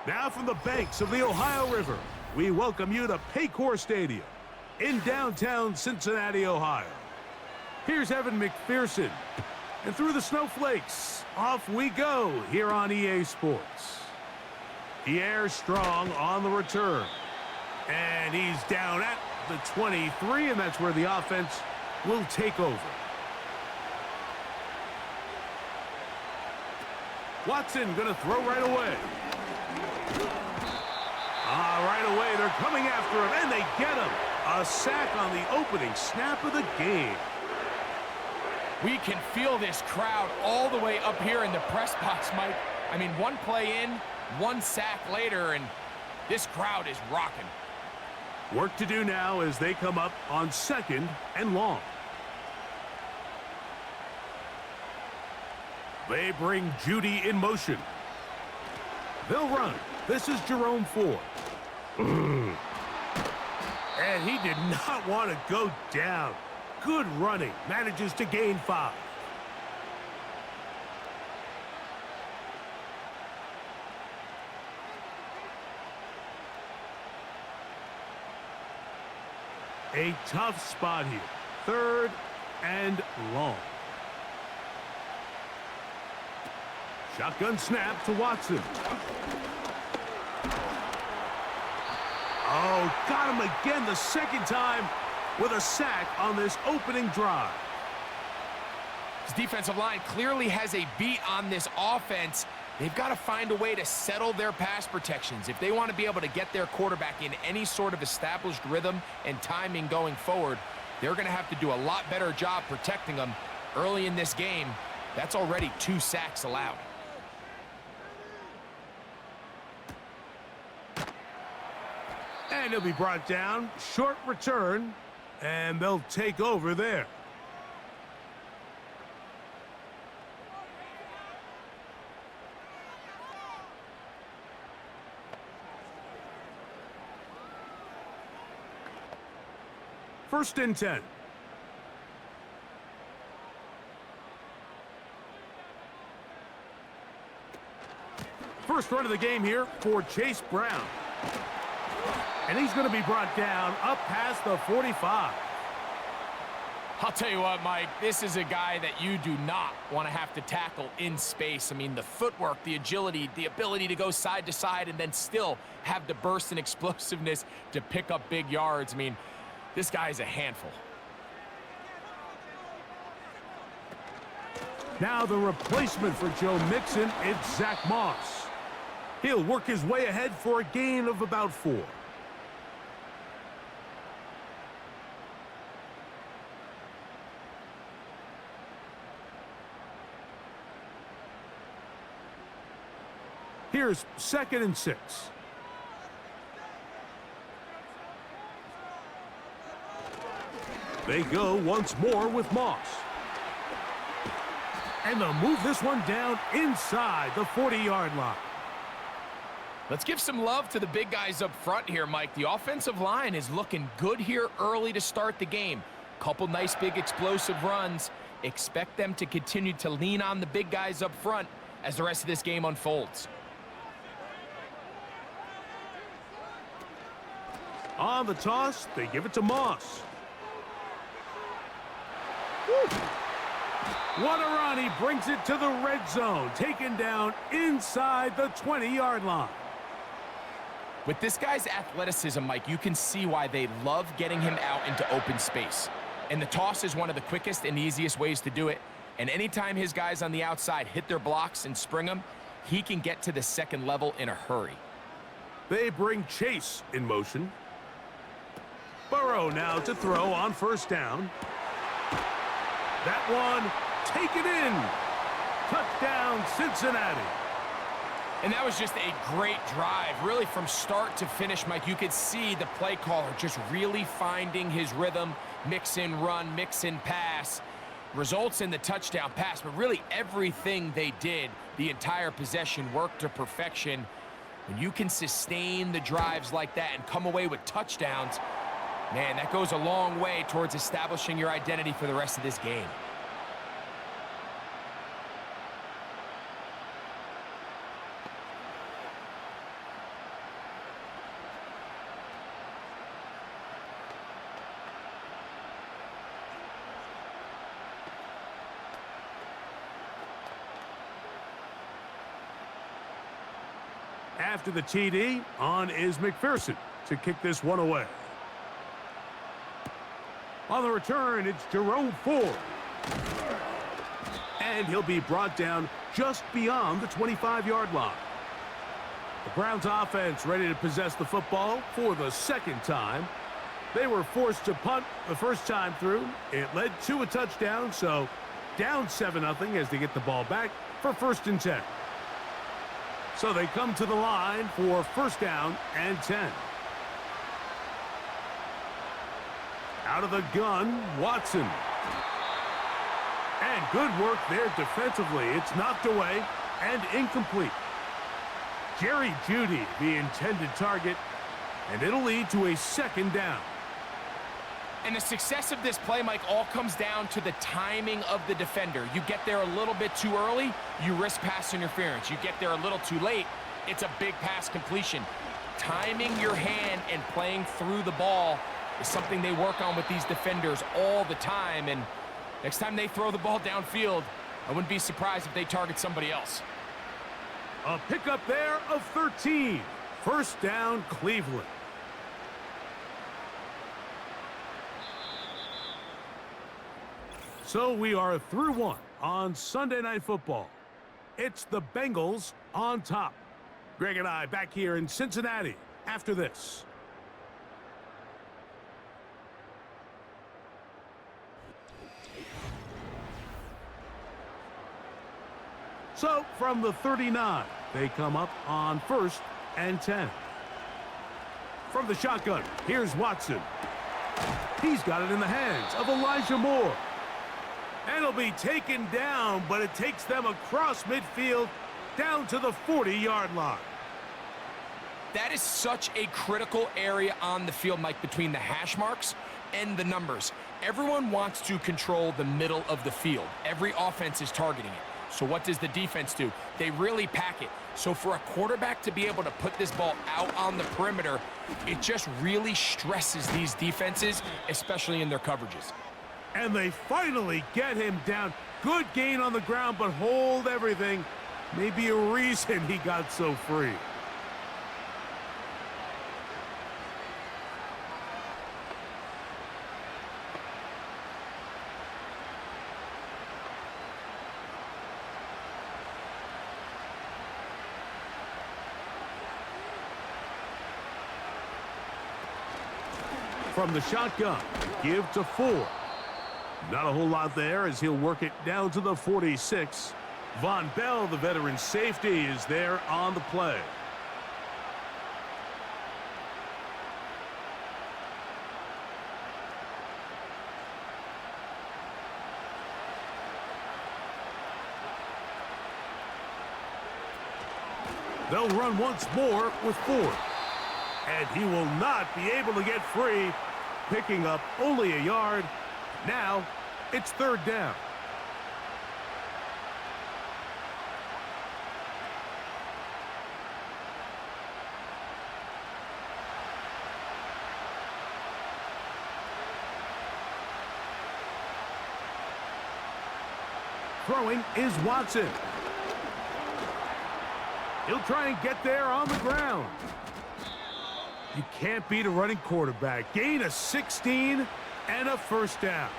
Now from the banks of the Ohio River, we welcome you to Paycor Stadium in downtown Cincinnati, Ohio. Here's Evan McPherson. And through the snowflakes, off we go here on EA Sports. Pierre Strong on the return. And he's down at the 23, and that's where the offense will take over. Watson going to throw right away. Right away, they're coming after him, and they get him. A sack on the opening snap of the game. We can feel this crowd all the way up here in the press box, Mike. I mean, one play in, one sack later, and this crowd is rocking. Work to do now as they come up on 2nd and long. They bring Judy in motion. They'll run. This is Jerome Ford. And he did not want to go down. Good running. Manages to gain 5. A tough spot here. 3rd and long. Shotgun snap to Watson. Oh, got him again the second time with a sack on this opening drive. His defensive line clearly has a beat on this offense. They've got to find a way to settle their pass protections. If they want to be able to get their quarterback in any sort of established rhythm and timing going forward, they're going to have to do a lot better job protecting them early in this game. That's already 2 sacks allowed. And he'll be brought down. Short return. And they'll take over there. First and 10. First run of the game here for Chase Brown. And he's going to be brought down up past the 45. I'll tell you what, Mike, this is a guy that you do not want to have to tackle in space. I mean, the footwork, the agility, the ability to go side to side and then still have the burst and explosiveness to pick up big yards. I mean, this guy is a handful. Now the replacement for Joe Mixon is Zach Moss. He'll work his way ahead for a gain of about 4. Here's 2nd and 6. They go once more with Moss. And they'll move this one down inside the 40-yard line. Let's give some love to the big guys up front here, Mike. The offensive line is looking good here early to start the game. Couple nice big explosive runs. Expect them to continue to lean on the big guys up front as the rest of this game unfolds. On the toss, they give it to Moss. Woo. What a run. He brings it to the red zone. Taken down inside the 20-yard line. With this guy's athleticism, Mike, you can see why they love getting him out into open space. And the toss is one of the quickest and easiest ways to do it. And anytime his guys on the outside hit their blocks and spring them, he can get to the second level in a hurry. They bring Chase in motion. Burrow now to throw on 1st down. That one, take it in. Touchdown, Cincinnati. And that was just a great drive, really from start to finish, Mike. You could see the play caller just really finding his rhythm, mix in run, mix in pass. Results in the touchdown pass, but really everything they did, the entire possession worked to perfection. When you can sustain the drives like that and come away with touchdowns, man, that goes a long way towards establishing your identity for the rest of this game. After the TD, on is McPherson to kick this one away. On the return, it's Jerome Ford. And he'll be brought down just beyond the 25-yard line. The Browns offense ready to possess the football for the second time. They were forced to punt the first time through. It led to a touchdown, so down 7-0 as they get the ball back for 1st and 10. So they come to the line for 1st down and 10. Out of the gun, Watson. And good work there defensively. It's knocked away and incomplete. Jerry Jeudy, the intended target, and it'll lead to a 2nd down. And the success of this play, Mike, all comes down to the timing of the defender. You get there a little bit too early, you risk pass interference. You get there a little too late, it's a big pass completion. Timing your hand and playing through the ball is something they work on with these defenders all the time. And next time they throw the ball downfield, I wouldn't be surprised if they target somebody else. A pickup there of 13. 1st down, Cleveland. So we are through one on Sunday Night Football. It's the Bengals on top. Greg and I back here in Cincinnati after this. So from the 39, they come up on 1st and 10. From the shotgun, here's Watson. He's got it in the hands of Elijah Moore. And it'll be taken down, but it takes them across midfield down to the 40-yard line. That is such a critical area on the field, Mike, between the hash marks and the numbers. Everyone wants to control the middle of the field. Every offense is targeting it. So what does the defense do? They really pack it. So for a quarterback to be able to put this ball out on the perimeter, it just really stresses these defenses, especially in their coverages. And they finally get him down. Good gain on the ground, but hold everything. Maybe a reason he got so free. From the shotgun, give to Ford. Not a whole lot there as he'll work it down to the 46. Von Bell, the veteran safety, is there on the play. They'll run once more with Ford. And he will not be able to get free, picking up only a yard. Now, it's 3rd down. Throwing is Watson. He'll try and get there on the ground. You can't beat a running quarterback. Gain of 16 and a 1st down.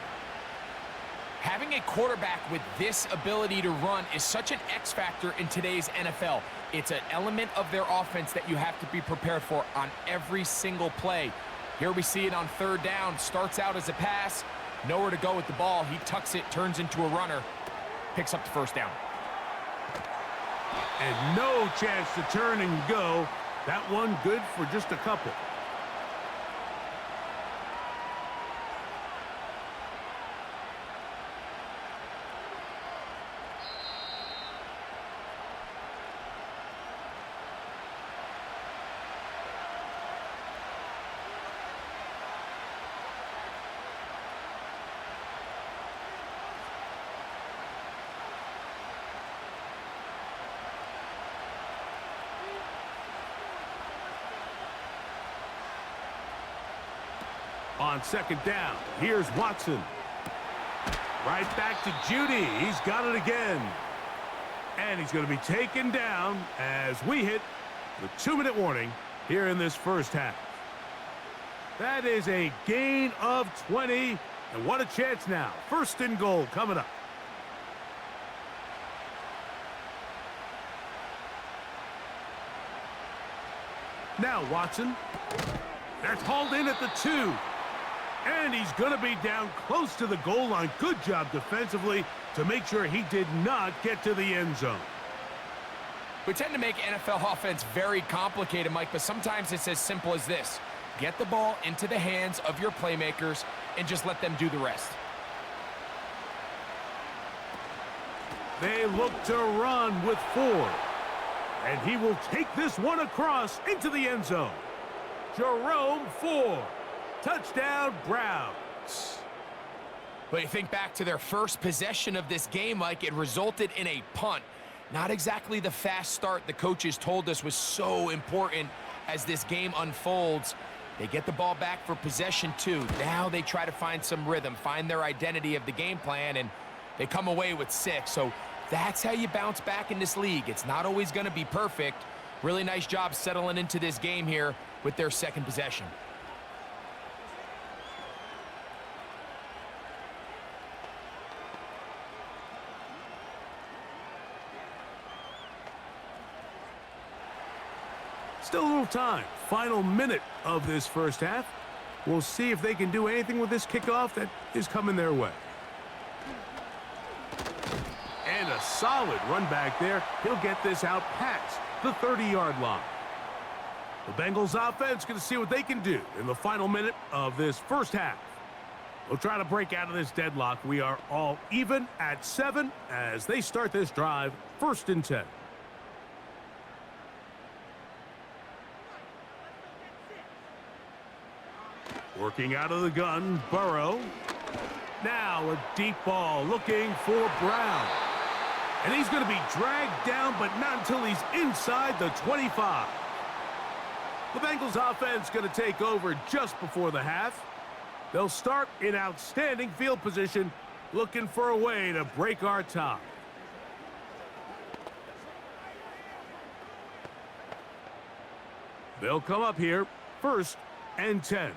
Having a quarterback with this ability to run is such an X factor in today's NFL. It's an element of their offense that you have to be prepared for on every single play. Here we see it on 3rd down. Starts out as a pass. Nowhere to go with the ball. He tucks it, turns into a runner. Picks up the 1st down. And no chance to turn and go. That one good for just a couple. On 2nd down, here's Watson. Right back to Jeudy. He's got it again. And he's going to be taken down as we hit The 2-minute warning here in this first half. That is a gain of 20. And what a chance now. First and goal coming up. Now Watson. That's hauled in at the 2. And he's going to be down close to the goal line. Good job defensively to make sure he did not get to the end zone. We tend to make NFL offense very complicated, Mike, but sometimes it's as simple as this. Get the ball into the hands of your playmakers and just let them do the rest. They look to run with 4. And he will take this one across into the end zone. Jerome Ford. Touchdown, Browns. But you think back to their first possession of this game, Mike, it resulted in a punt. Not exactly the fast start the coaches told us was so important as this game unfolds. They get the ball back for possession 2. Now they try to find some rhythm, find their identity of the game plan, and they come away with 6. So that's how you bounce back in this league. It's not always going to be perfect. Really nice job settling into this game here with their second possession. Still a little time. Final minute of this first half. We'll see if they can do anything with this kickoff that is coming their way. And a solid run back there. He'll get this out past the 30-yard line. The Bengals offense going to see what they can do in the final minute of this first half. They'll try to break out of this deadlock. We are all even at 7 as they start this drive. 1st and 10. Working out of the gun, Burrow. Now a deep ball looking for Brown. And he's going to be dragged down, but not until he's inside the 25. The Bengals offense going to take over just before the half. They'll start in outstanding field position, looking for a way to break our tie. They'll come up here, 1st and 10.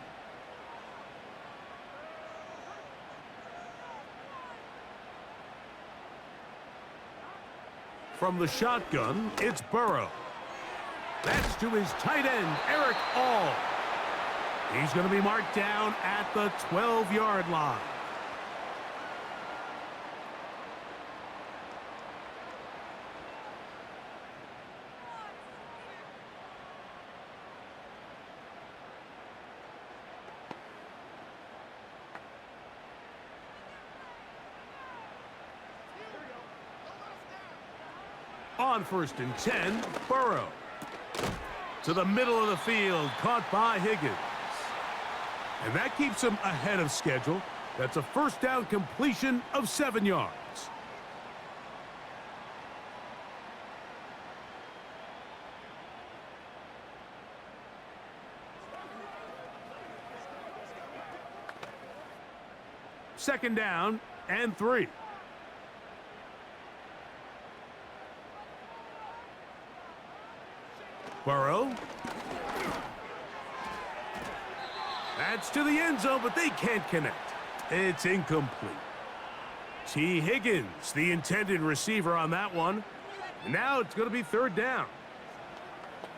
From the shotgun, it's Burrow. That's to his tight end, Eric All. He's going to be marked down at the 12-yard line. On 1st and 10, Burrow. To the middle of the field, caught by Higgins. And that keeps him ahead of schedule. That's a first down completion of 7 yards. Second down and 3. Burrow. That's to the end zone, but they can't connect. It's incomplete. T. Higgins, the intended receiver on that one. Now it's going to be 3rd down.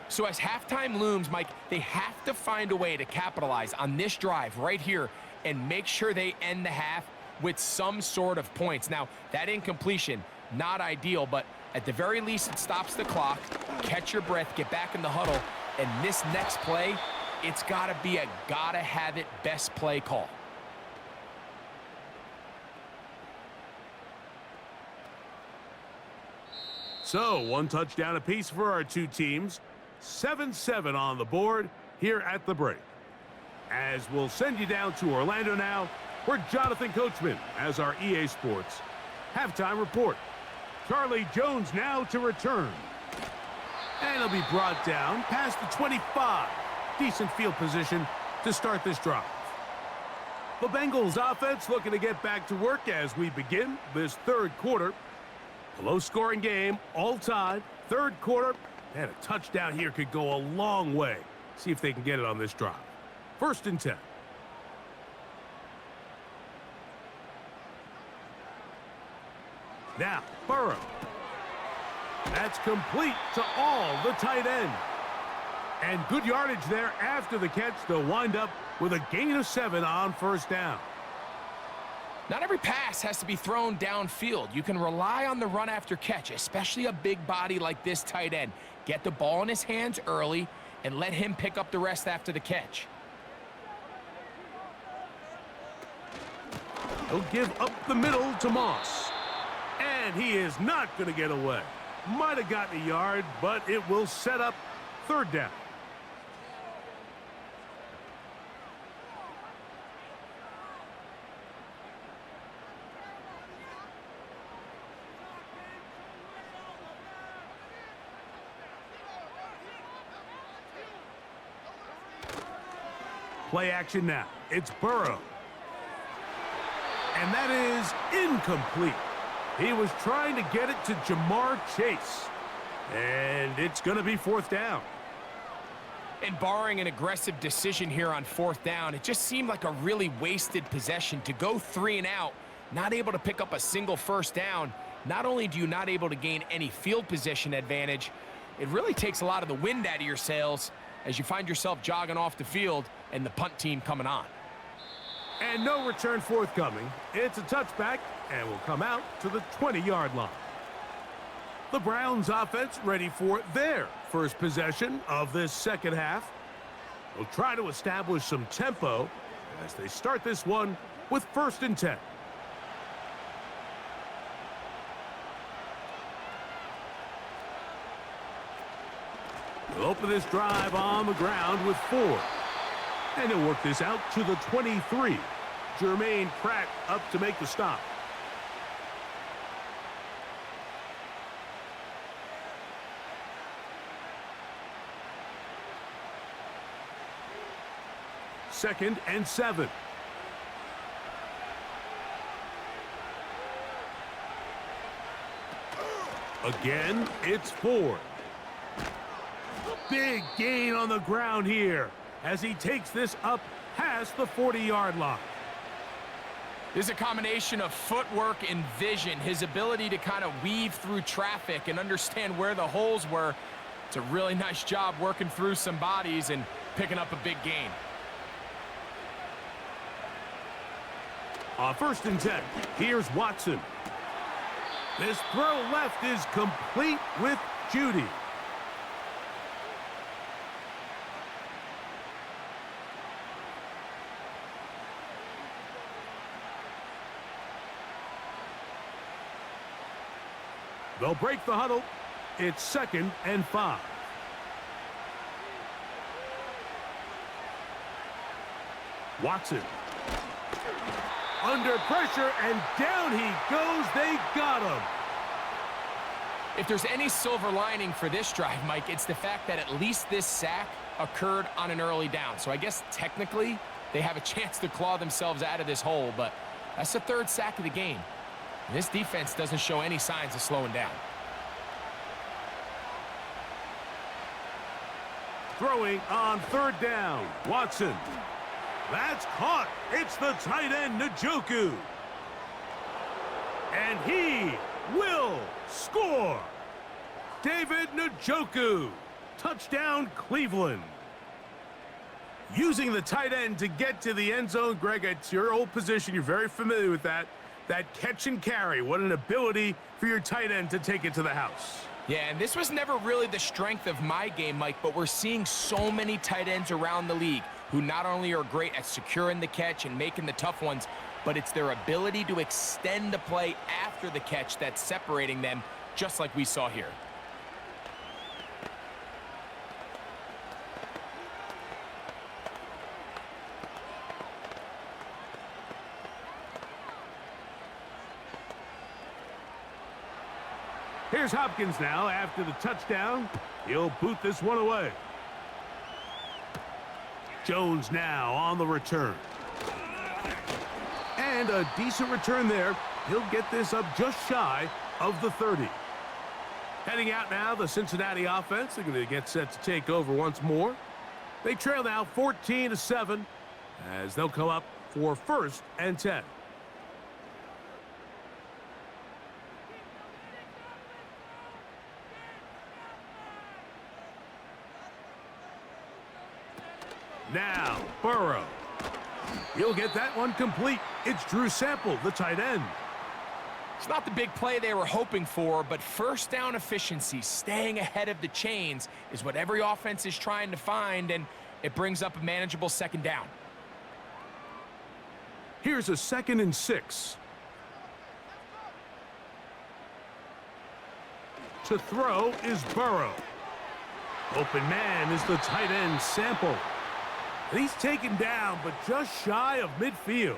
So as halftime looms, Mike, they have to find a way to capitalize on this drive right here and make sure they end the half with some sort of points. Now, that incompletion, not ideal, but at the very least, it stops the clock. Catch your breath, get back in the huddle, and this next play, it's got to be a gotta-have-it best play call. So, 1 touchdown apiece for our 2 teams. 7-7 on the board here at the break. As we'll send you down to Orlando now, where Jonathan Coachman has our EA Sports halftime report. Charlie Jones now to return. And he'll be brought down past the 25. Decent field position to start this drive. The Bengals offense looking to get back to work as we begin this 3rd quarter. A low-scoring game, all tied. 3rd quarter, And a touchdown here could go a long way. See if they can get it on this drive. 1st and 10. Now, Burrow. That's complete to all the tight end. And good yardage there after the catch. They'll wind up with a gain of 7 on 1st down. Not every pass has to be thrown downfield. You can rely on the run after catch, especially a big body like this tight end. Get the ball in his hands early and let him pick up the rest after the catch. He'll give up the middle to Moss. And he is not going to get away. Might have gotten a yard, but it will set up 3rd down. Play action now. It's Burrow. And that is incomplete. He was trying to get it to Jamar Chase. And it's going to be 4th down. And barring an aggressive decision here on 4th down, it just seemed like a really wasted possession to go 3 and out, not able to pick up a single 1st down. Not only do you not able to gain any field position advantage, it really takes a lot of the wind out of your sails as you find yourself jogging off the field and the punt team coming on. And no return forthcoming. It's a touchback and will come out to the 20-yard line. The Browns offense ready for their first possession of this 2nd half. They'll try to establish some tempo as they start this one with 1st and 10. They'll open this drive on the ground with 4. And he'll work this out to the 23. Jermaine Pratt up to make the stop. Second and 7. Again, it's 4. Big gain on the ground here as he takes this up past the 40-yard line. This is a combination of footwork and vision, his ability to kind of weave through traffic and understand where the holes were. It's a really nice job working through some bodies and picking up a big gain. On 1st and 10, here's Watson. This throw left is complete with Judy. They'll break the huddle. It's 2nd and 5. Watson. Under pressure, and down he goes. They got him. If there's any silver lining for this drive, Mike, it's the fact that at least this sack occurred on an early down. So I guess technically they have a chance to claw themselves out of this hole, but that's the 3rd sack of the game. And this defense doesn't show any signs of slowing down. Throwing on 3rd down. Watson. That's caught. It's the tight end, Njoku. And he will score. David Njoku. Touchdown, Cleveland. Using the tight end to get to the end zone, Greg, it's your old position. You're very familiar with that. That catch and carry. What an ability for your tight end to take it to the house. Yeah, and this was never really the strength of my game, Mike, but we're seeing so many tight ends around the league who not only are great at securing the catch and making the tough ones, but it's their ability to extend the play after the catch that's separating them, just like we saw here. Here's Hopkins now after the touchdown. He'll boot this one away. Jones now on the return. And a decent return there. He'll get this up just shy of the 30. Heading out now, the Cincinnati offense. They're going to get set to take over once more. They trail now 14-7 as they'll come up for 1st and 10. Now, Burrow. He'll get that one complete. It's Drew Sample, the tight end. It's not the big play they were hoping for, but first down efficiency, staying ahead of the chains, is what every offense is trying to find, and it brings up a manageable 2nd down. Here's a 2nd and 6. To throw is Burrow. Open man is the tight end, Sample. And he's taken down, but just shy of midfield.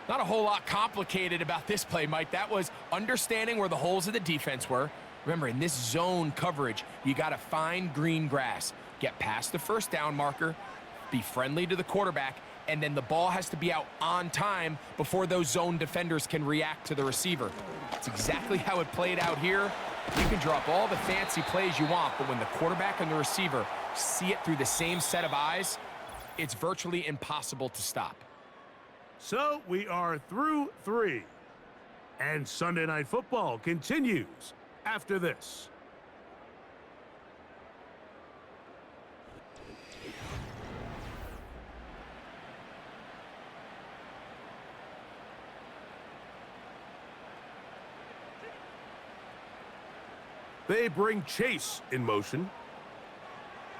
Not a whole lot complicated about this play, Mike. That was understanding where the holes of the defense were. Remember, in this zone coverage, you got to find green grass. Get past the 1st down marker, be friendly to the quarterback, and then the ball has to be out on time before those zone defenders can react to the receiver. It's exactly how it played out here. You can drop all the fancy plays you want, but when the quarterback and the receiver see it through the same set of eyes, it's virtually impossible to stop. So we are through 3. And Sunday Night Football continues after this. They bring Chase in motion.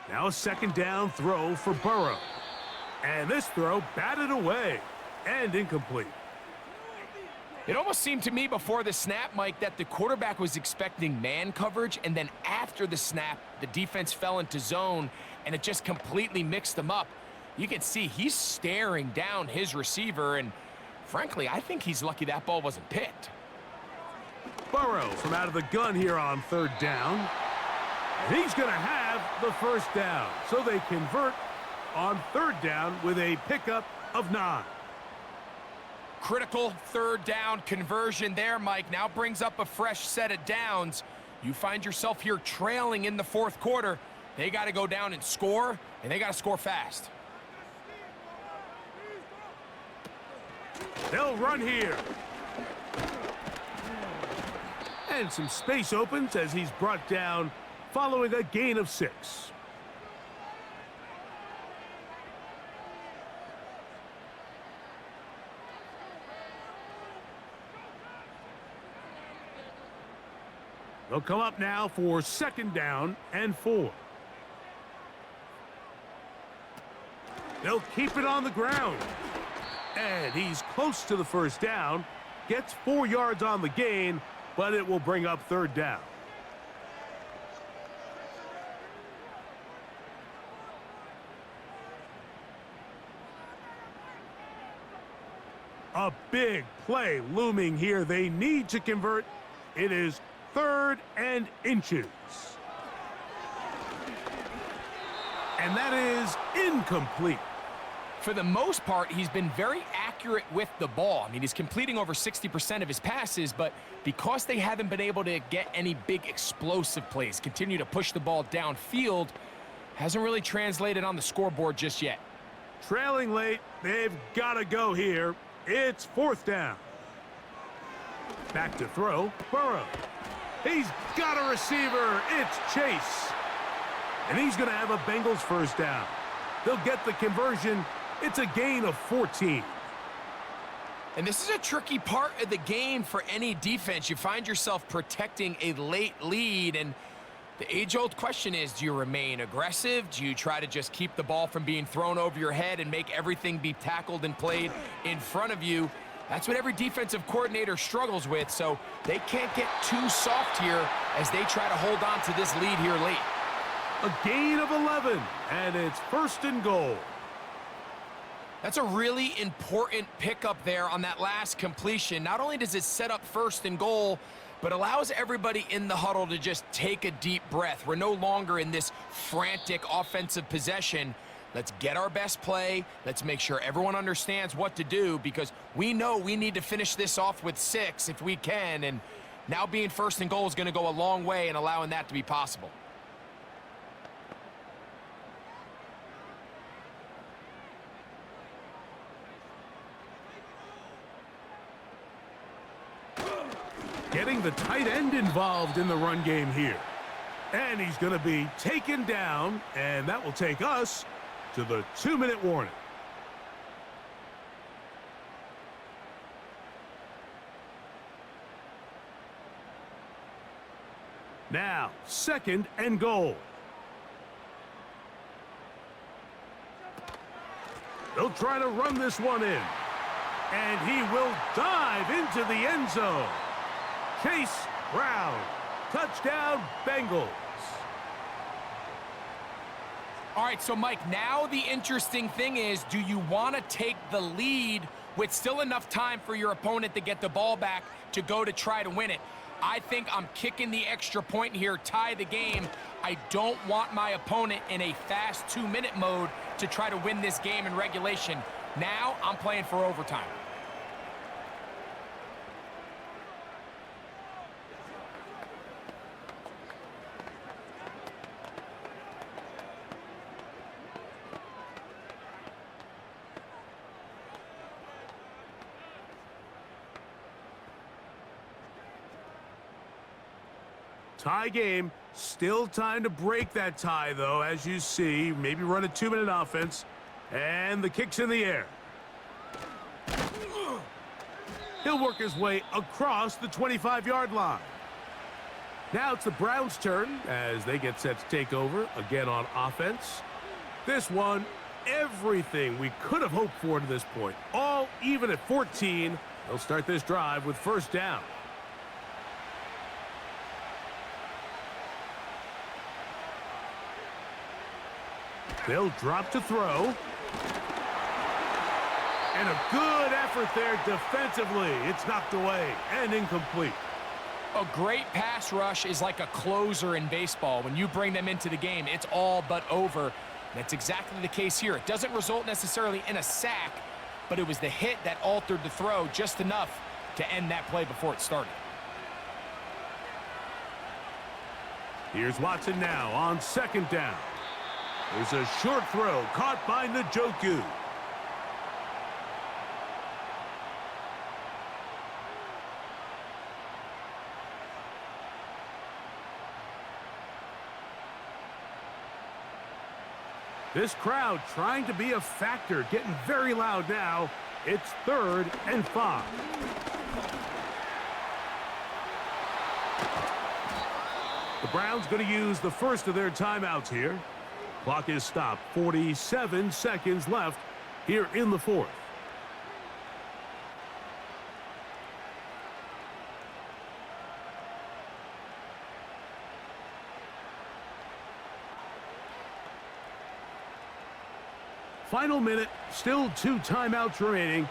Now a 2nd down throw for Burrow. And this throw batted away and incomplete. It almost seemed to me before the snap, Mike, that the quarterback was expecting man coverage, and then after the snap, the defense fell into zone, and it just completely mixed them up. You can see he's staring down his receiver, and frankly, I think he's lucky that ball wasn't picked. Burrow from out of the gun here on 3rd down. And he's going to have the 1st down. So they convert on 3rd down with a pickup of 9. Critical 3rd down conversion there, Mike. Now brings up a fresh set of downs. You find yourself here trailing in the 4th quarter. They got to go down and score, and they got to score fast. They'll run here. And some space opens as he's brought down following a gain of 6. They'll come up now for 2nd down and 4. They'll keep it on the ground. And he's close to the 1st down. Gets 4 yards on the gain, but it will bring up 3rd down. A big play looming here. They need to convert. It is 3rd and inches. And that is incomplete. For the most part, he's been very accurate with the ball. I mean, he's completing over 60% of his passes, but because they haven't been able to get any big explosive plays, continue to push the ball downfield, hasn't really translated on the scoreboard just yet. Trailing late, they've got to go here. It's 4th down. Back to throw, Burrow. He's got a receiver. It's Chase. And he's going to have a Bengals 1st down. They'll get the conversion. It's a gain of 14. And this is a tricky part of the game for any defense. You find yourself protecting a late lead, and the age-old question is, do you remain aggressive? Do you try to just keep the ball from being thrown over your head and make everything be tackled and played in front of you? That's what every defensive coordinator struggles with, so they can't get too soft here as they try to hold on to this lead here late. A gain of 11, and it's 1st and goal. That's a really important pickup there on that last completion. Not only does it set up 1st and goal, but allows everybody in the huddle to just take a deep breath. We're no longer in this frantic offensive possession. Let's get our best play. Let's make sure everyone understands what to do, because we know we need to finish this off with 6 if we can, and Now being first and goal is going to go a long way in allowing that to be possible. Getting the tight end involved in the run game here. And he's going to be taken down, and that will take us to the 2-minute warning. Now, 2nd and goal. They'll try to run this one in. And he will dive into the end zone. Chase Brown. Touchdown, Bengals. All right, so Mike, now the interesting thing is, do you want to take the lead with still enough time for your opponent to get the ball back to go to try to win it? I think I'm kicking the extra point here, tie the game. I don't want my opponent in a fast 2-minute mode to try to win this game in regulation. Now I'm playing for overtime. Tie game. Still time to break that tie, though, as you see. Maybe run a 2-minute offense. And the kick's in the air. He'll work his way across the 25-yard line. Now it's the Browns' turn as they get set to take over again on offense. This one, everything we could have hoped for to this point. All even at 14. They'll start this drive with first down. They'll drop to throw. And a good effort there defensively. It's knocked away and incomplete. A great pass rush is like a closer in baseball. When you bring them into the game, it's all but over. That's exactly the case here. It doesn't result necessarily in a sack, but it was the hit that altered the throw just enough to end that play before it started. Here's Watson now on 2nd down. There's a short throw caught by Njoku. This crowd trying to be a factor, getting very loud now. It's 3rd and 5. The Browns going to use the first of their timeouts here. Clock is stopped. 47 seconds left here in the 4th. Final minute, still 2 timeouts remaining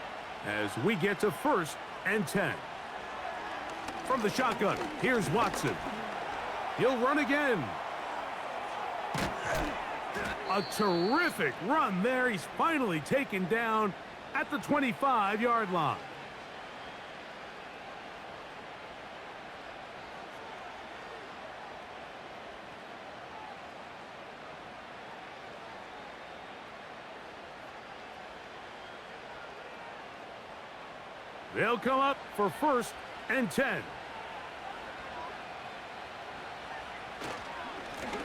as we get to 1st and 10. From the shotgun, here's Watson. He'll run again. A terrific run there. He's finally taken down at the 25-yard line. They'll come up for 1st and 10.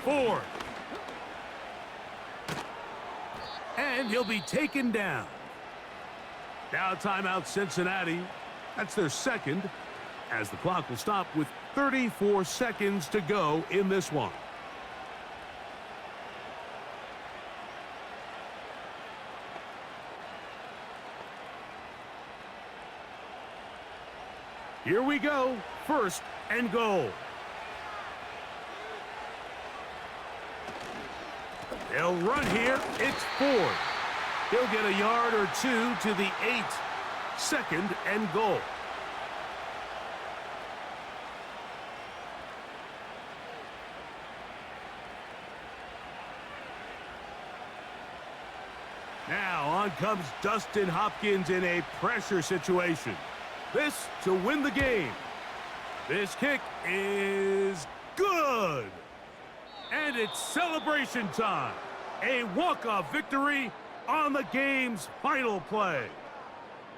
4. And he'll be taken down. Now timeout Cincinnati. That's their 2nd, as the clock will stop with 34 seconds to go in this one. Here we go. 1st and goal. They'll run here. It's Ford. He'll get a yard or 2 to the 8. 2nd and goal. Now on comes Dustin Hopkins in a pressure situation. This to win the game. This kick is good. And it's celebration time. A walk-off victory on the game's final play.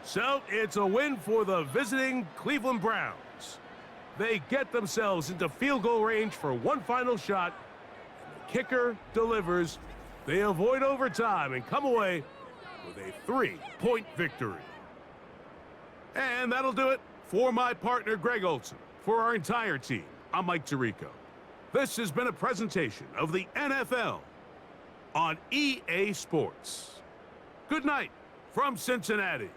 So it's a win for the visiting Cleveland Browns. They get themselves into field goal range for one final shot. And the kicker delivers. They avoid overtime and come away with a 3-point victory. And that'll do it for my partner, Greg Olson. For our entire team, I'm Mike Tirico. This has been a presentation of the NFL on EA Sports. Good night from Cincinnati.